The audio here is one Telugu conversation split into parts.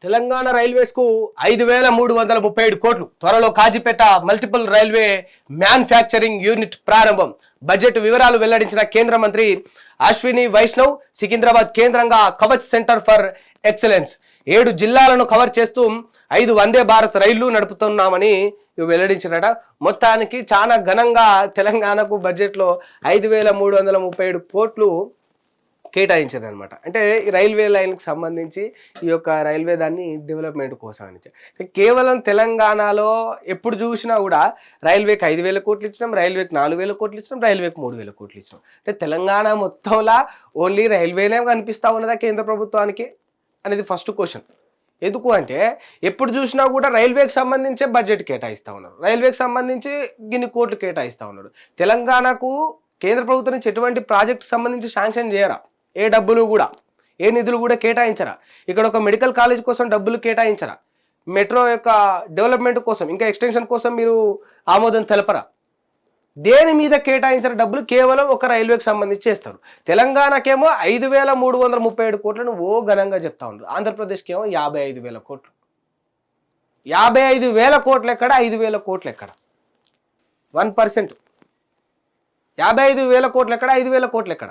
తెలంగాణ రైల్వేస్ కు 5,337 కోట్లు. త్వరలో Kazipet multiple railway manufacturing unit ప్రారంభం. బడ్జెట్ వివరాలు వెల్లడించిన కేంద్ర మంత్రి అశ్విని వైష్ణవ్. సికింద్రాబాద్ కేంద్రంగా కవచ్ సెంటర్ ఫర్ ఎక్సలెన్స్ 7 జిల్లాలను కవర్ చేస్తూ 5 వందే భారత్ రైళ్లు నడుపుతున్నామని వెల్లడించినట. మొత్తానికి చాలా ఘనంగా తెలంగాణకు బడ్జెట్లో 5,337 కోట్లు కేటాయించారు అనమాట. అంటే ఈ రైల్వే లైన్కి సంబంధించి ఈ యొక్క రైల్వే దాన్ని డెవలప్మెంట్ కోసం అని కేవలం తెలంగాణలో ఎప్పుడు చూసినా కూడా రైల్వేకి 5,000 కోట్లు ఇచ్చినాం, రైల్వేకి 4,000 కోట్లు ఇచ్చినాం, రైల్వేకి 3,000 కోట్లు ఇచ్చినాం. అంటే తెలంగాణ మొత్తంలో ఓన్లీ రైల్వేనే కనిపిస్తూ ఉన్నదా కేంద్ర ప్రభుత్వానికి అనేది ఫస్ట్ క్వశ్చన్. ఎందుకు అంటే ఎప్పుడు చూసినా కూడా రైల్వేకి సంబంధించే బడ్జెట్ కేటాయిస్తూ ఉన్నారు, రైల్వేకి సంబంధించి గిన్ని కోట్లు కేటాయిస్తూ ఉన్నారు. తెలంగాణకు కేంద్ర ప్రభుత్వం నుంచి ఎటువంటి ప్రాజెక్ట్ సంబంధించి శాంక్షన్ చేయరా, ఏ డబ్బులు కూడా ఏ నిధులు కూడా కేటాయించరా. ఇక్కడ ఒక మెడికల్ కాలేజ్ కోసం డబ్బులు కేటాయించరా, మెట్రో యొక్క డెవలప్మెంట్ కోసం ఇంకా ఎక్స్టెన్షన్ కోసం మీరు ఆమోదం తెలపరా. దేని మీద కేటాయించిన డబ్బులు కేవలం ఒక రైల్వేకి సంబంధించి చేస్తారు. తెలంగాణకేమో 5,337 కోట్లను ఘనంగా చెప్తా ఉన్నారు. ఆంధ్రప్రదేశ్కి ఏమో 55,000 కోట్లు. 55,000 కోట్లు ఎక్కడ, 5,000 కోట్లు ఎక్కడ? 1%. 55,000 కోట్లు ఎక్కడ, 5,000 కోట్లు ఎక్కడ?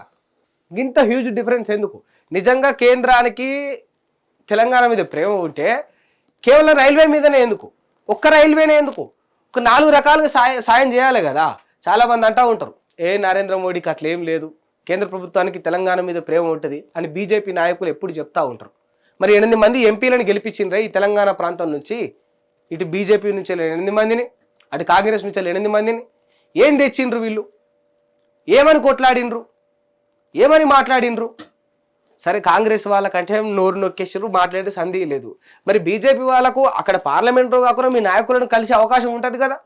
ఇంత హ్యూజ్ డిఫరెన్స్ ఎందుకు? నిజంగా కేంద్రానికి తెలంగాణ మీద ప్రేమ ఉంటే కేవలం రైల్వే మీదనే ఎందుకు, ఒక్క రైల్వేనే ఎందుకు, ఒక 4 రకాలుగా సాయం చేయాలి కదా. చాలా మంది అంటూ ఉంటారు నరేంద్ర మోడీకి అట్లా ఏం లేదు, కేంద్ర ప్రభుత్వానికి తెలంగాణ మీద ప్రేమ ఉంటుంది అని బీజేపీ నాయకులు ఎప్పుడు చెప్తా ఉంటారు. మరి 8 మంది ఎంపీలను గెలిపించిండ్రే ఈ తెలంగాణ ప్రాంతం నుంచి. ఇటు బీజేపీ నుంచి 8 మందిని, అటు కాంగ్రెస్ నుంచి 8 మందిని. ఏం తెచ్చిండ్రు వీళ్ళు? ఏమని కొట్లాడిండ్రు, ఏమని మాట్లాడిండ్రు? సరే కాంగ్రెస్ వాళ్ళకంటే నోరు నొక్కేసారు, మాట్లాడే సంధి లేదు. మరి బీజేపీ వాళ్ళకు అక్కడ పార్లమెంట్లో కాకుండా మీ నాయకులను కలిసే అవకాశం ఉంటుంది కదా,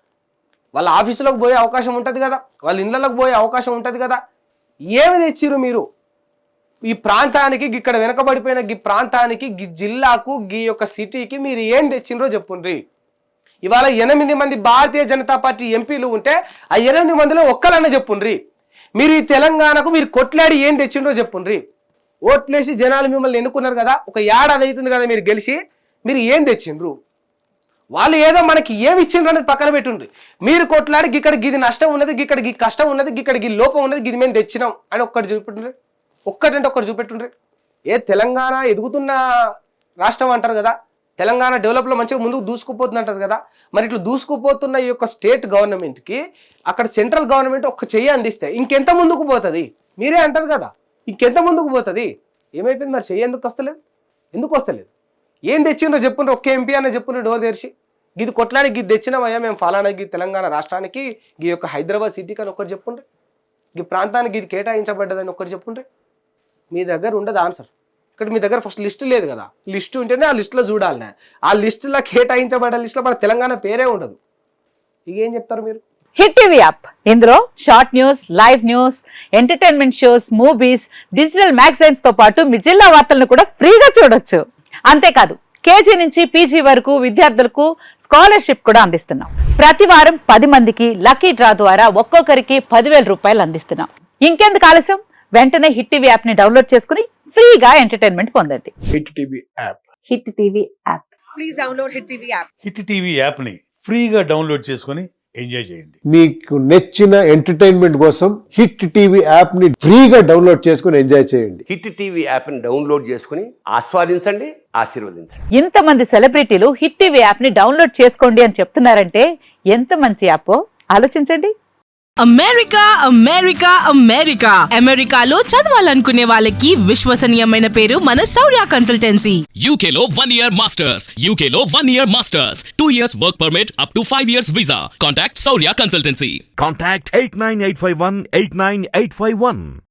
వాళ్ళ ఆఫీసులోకి పోయే అవకాశం ఉంటుంది కదా, వాళ్ళ ఇళ్ళలోకి పోయే అవకాశం ఉంటుంది కదా. ఏమి తెచ్చిరు మీరు ఈ ప్రాంతానికి, ఇక్కడ వెనకబడిపోయిన ఈ ప్రాంతానికి, ఈ జిల్లాకు, ఈ యొక్క సిటీకి మీరు ఏం తెచ్చిండ్రో చెప్పుండ్రి. ఇవాళ 8 మంది భారతీయ జనతా పార్టీ ఎంపీలు ఉంటే ఆ 8 మందిలో ఒక్కలన్నా చెప్పుండ్రి. మీరు ఈ తెలంగాణకు మీరు కొట్లాడి ఏం తెచ్చిండ్రో చెప్పుండ్రి. ఓట్లేసి జనాలు మిమ్మల్ని ఎన్నుకున్నారు కదా, ఒక ఏడాది అవుతుంది కదా మీరు గెలిచి, మీరు ఏం తెచ్చిండ్రు? వాళ్ళు ఏదో మనకి ఏమి ఇచ్చిండ్రు అనేది పక్కన పెట్టుండ్రి. మీరు కొట్లాడి ఇక్కడ గిది నష్టం ఉన్నది, ఇక్కడ గీ కష్టం ఉన్నది, ఇక్కడ గీ లోపం ఉన్నది, గిది మేము తెచ్చినాం అని ఒక్కటి చూపెట్టుండ్రి. ఒక్కటంటే ఒక్కటి చూపెట్టుండ్రి. తెలంగాణ ఎదుగుతున్న రాష్ట్రం అంటారు కదా, తెలంగాణ డెవలప్లో మంచిగా ముందుకు దూసుకుపోతుంది అంటారు కదా. మరి ఇట్లా దూసుకుపోతున్న ఈ యొక్క స్టేట్ గవర్నమెంట్కి అక్కడ సెంట్రల్ గవర్నమెంట్ ఒక్క చెయ్యి అందిస్తే ఇంకెంత ముందుకు పోతుంది? మీరే అంటారు కదా, ఇంకెంత ముందుకు పోతుంది? ఏమైపోయింది మరి? చెయ్యి ఎందుకు వస్తలేదు? ఎందుకు వస్తలేదు? ఏం తెచ్చిండ్రో చెప్పుండ్రు. ఒక్క ఎంపీ అన్న చెప్పుండ్రు డోర్ తెరిచి, గిది కొట్లాడి గిది తెచ్చినామయ్యా మేము ఫలానా గీ తెలంగాణ రాష్ట్రానికి, గీ యొక్క హైదరాబాద్ సిటీకి అని ఒక్కటి చెప్పుండ్రి. ఈ ప్రాంతానికి ఇది కేటాయించబడ్డదని ఒక్కటి చెప్పుండ్రి. మీ దగ్గర ఉండదు ఆన్సర్. ఇక్కడ మీ దగ్గర ఫస్ట్ లిస్ట్ లేదు కదా, లిస్ట్ ఉంటేనే ఆ లిస్టులో చూడాలి. ఆ లిస్టులో కేటాయించబడ్డ లిస్టులో మన తెలంగాణ పేరే ఉండదు. ఇక ఏం చెప్తారు మీరు? హిట్ టీవీ యాప్, ఇందులో short news, live news, entertainment shows, movies, digital magazines తో పాటు మీ జిల్లా వార్తలను కూడా ఫ్రీగా చూడొచ్చు. అంతేకాదు కేజీ నుంచి పీజీ వరకు విద్యార్థులకు స్కాలర్షిప్ కూడా అందిస్తున్నాం. ప్రతి వారం 10 మందికి లక్కీ డ్రా ద్వారా ఒక్కొక్కరికి 10,000 రూపాయలు అందిస్తున్నాం. ఇంకెందుకు ఆలస్యం, వెంటనే హిట్ టీవీ యాప్ ని డౌన్లోడ్ చేసుకుని ఫ్రీగా ఎంటర్టైన్మెంట్ పొందండి. Hit TV app. Hit TV app. Please download hit TV app. Hit TV app ని ఫ్రీగా డౌన్లోడ్ చేసుకుని ఎంజాయ్ చేయండి. మీకు నచ్చిన ఎంటర్టైన్మెంట్ కోసం హిట్ టీవీ యాప్ ని ఫ్రీగా డౌన్లోడ్ చేసుకుని ఎంజాయ్ చేయండి. హిట్ టీవీ యాప్ ని డౌన్లోడ్ చేసుకుని ఆస్వాదించండి, ఆశీర్వదించండి. ఇంతమంది సెలబ్రిటీలు హిట్ టీవీ యాప్ ని డౌన్లోడ్ చేసుకోండి అని చెప్తున్నారంటే ఎంత మంచి యాప్ ఆలోచించండి. అమెరికా అమెరికా అమెరికా అమెరికాలో చదవాలనుకునే వాళ్ళకి విశ్వసనీయమైన పేరు మన శౌర్య కన్సల్టెన్సీ. UK లో 1 year masters, UK లో 1 year masters, 2 years work permit up to 5 years visa. Contact Saurya Consultancy. Contact 89851 89851.